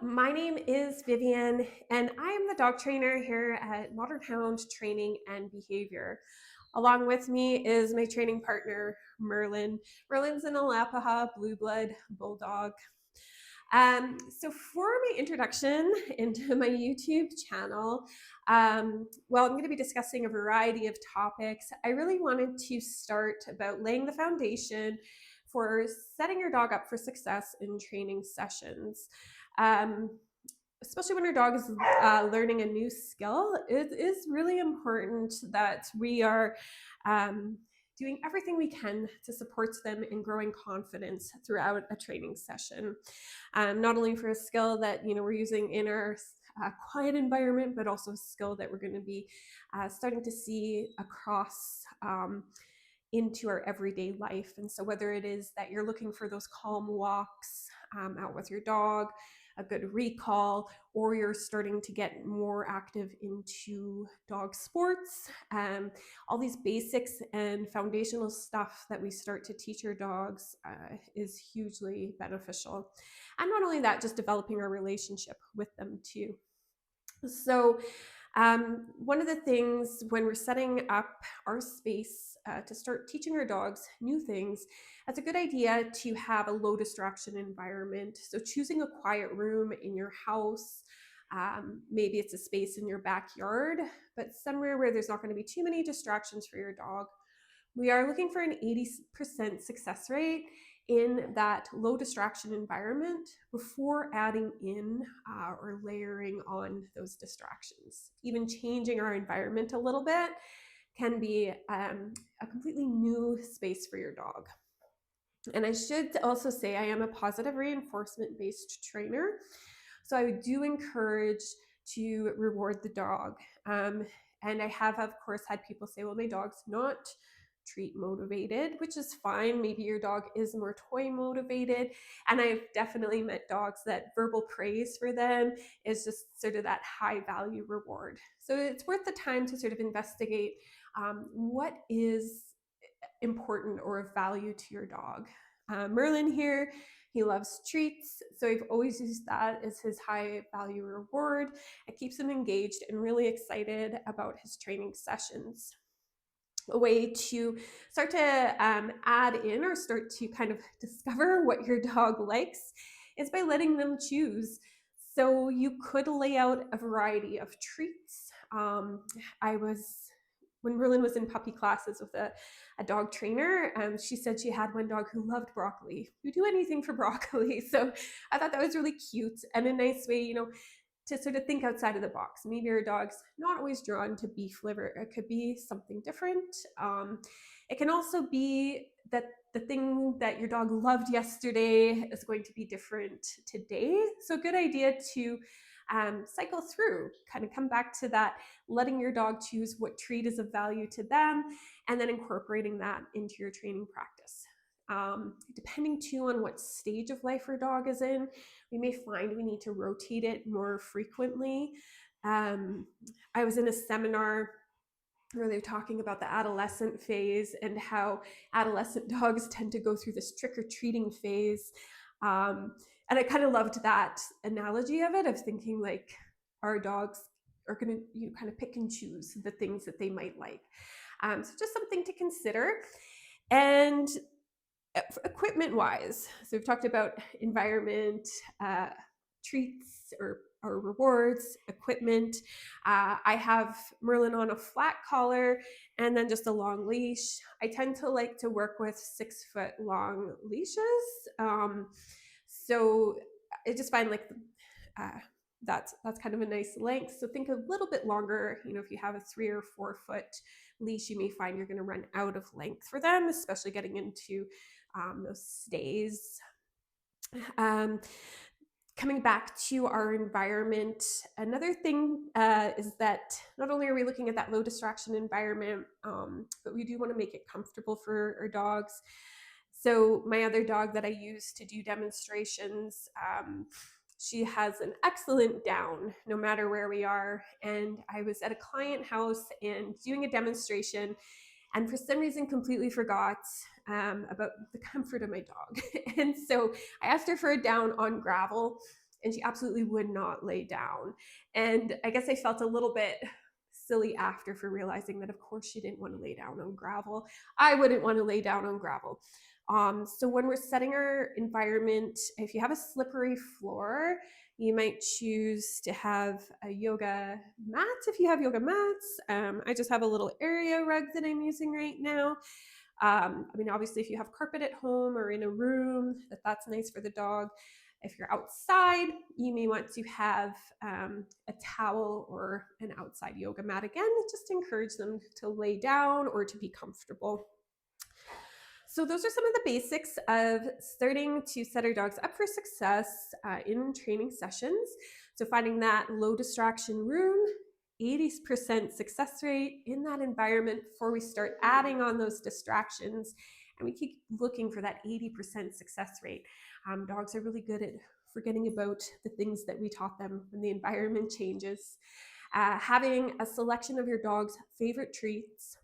My name is Vivian, and I am the dog trainer here at Modern Hound Training and Behavior. Along with me is my training partner, Merlin. Merlin's an Alapaha Blue Blood Bulldog. So for my introduction into my YouTube channel, I'm going to be discussing a variety of topics. I really wanted to start about laying the foundation for setting your dog up for success in training sessions. Um, Especially when your dog is learning a new skill, it is really important that we are doing everything we can to support them in growing confidence throughout a training session. Not only for a skill that we're using in our quiet environment, but also a skill that we're going to be starting to see across into our everyday life. And so whether it is that you're looking for those calm walks out with your dog, a good recall, or you're starting to get more active into dog sports, all these basics and foundational stuff that we start to teach our dogs is hugely beneficial. And not only that, just developing our relationship with them too. So one of the things when we're setting up our space to start teaching our dogs new things, it's a good idea to have a low distraction environment. So choosing a quiet room in your house, maybe it's a space in your backyard, but somewhere where there's not going to be too many distractions for your dog. We are looking for an 80% success rate in that low distraction environment before adding in or layering on those distractions. Even changing our environment a little bit can be a completely new space for your dog. And I should also say I am a positive reinforcement based trainer. So I do encourage to reward the dog. And I have, of course, had people say, well, my dog's not treat motivated, which is fine. Maybe your dog is more toy motivated. And I've definitely met dogs that verbal praise for them is just sort of that high value reward. So it's worth the time to sort of investigate what is important or of value to your dog. Merlin here, he loves treats, so I've always used that as his high value reward. It keeps him engaged and really excited about his training sessions. A way to start to add in or start to kind of discover what your dog likes is by letting them choose. So you could lay out a variety of treats. When Merlin was in puppy classes with a dog trainer, she said she had one dog who loved broccoli. You do anything for broccoli. So I thought that was really cute and a nice way, to sort of think outside of the box. Maybe your dog's not always drawn to beef liver. It could be something different. It can also be that the thing that your dog loved yesterday is going to be different today. So a good idea to cycle through, kind of come back to that, letting your dog choose what treat is of value to them, and then incorporating that into your training practice. Depending too on what stage of life your dog is in, we may find we need to rotate it more frequently. I was in a seminar where they were talking about the adolescent phase and how adolescent dogs tend to go through this trick-or-treating phase. And I kind of loved that analogy of it, of thinking like our dogs are going to kind of pick and choose the things that they might like. So just something to consider. And equipment wise, so we've talked about environment, treats or rewards, equipment. I have Merlin on a flat collar and then just a long leash. I tend to like to work with 6-foot long leashes. So I just find like that's kind of a nice length. So think a little bit longer. If you have a 3 or 4 foot leash, you may find you're going to run out of length for them, especially getting into those stays. Coming back to our environment, another thing is that not only are we looking at that low distraction environment, but we do want to make it comfortable for our dogs. So my other dog that I use to do demonstrations, she has an excellent down no matter where we are. And I was at a client house and doing a demonstration, and for some reason completely forgot about the comfort of my dog. And so I asked her for a down on gravel, and she absolutely would not lay down. And I guess I felt a little bit silly after for realizing that, of course, she didn't want to lay down on gravel. I wouldn't want to lay down on gravel. So when we're setting our environment, if you have a slippery floor, you might choose to have a yoga mat if you have yoga mats. I just have a little area rug that I'm using right now. I mean, obviously, if you have carpet at home or in a room, that's nice for the dog. If you're outside, you may want to have a towel or an outside yoga mat. Again, just encourage them to lay down or to be comfortable. So those are some of the basics of starting to set our dogs up for success in training sessions. So finding that low distraction room, 80% success rate in that environment before we start adding on those distractions. And we keep looking for that 80% success rate. Dogs are really good at forgetting about the things that we taught them when the environment changes. Having a selection of your dog's favorite treats.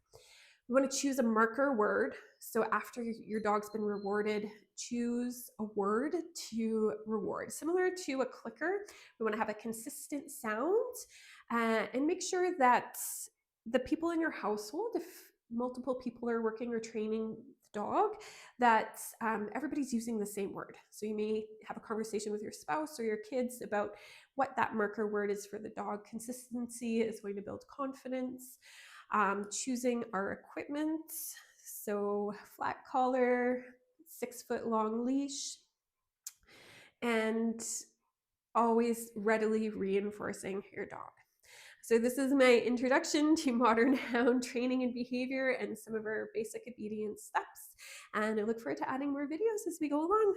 We want to choose a marker word. So after your dog's been rewarded, choose a word to reward. Similar to a clicker, we want to have a consistent sound and make sure that the people in your household, if multiple people are working or training the dog, that everybody's using the same word. So you may have a conversation with your spouse or your kids about what that marker word is for the dog. Consistency is going to build confidence. Choosing our equipment, so flat collar, 6 foot long leash, and always readily reinforcing your dog. So this is my introduction to modern hound training and behavior and some of our basic obedience steps. And I look forward to adding more videos as we go along.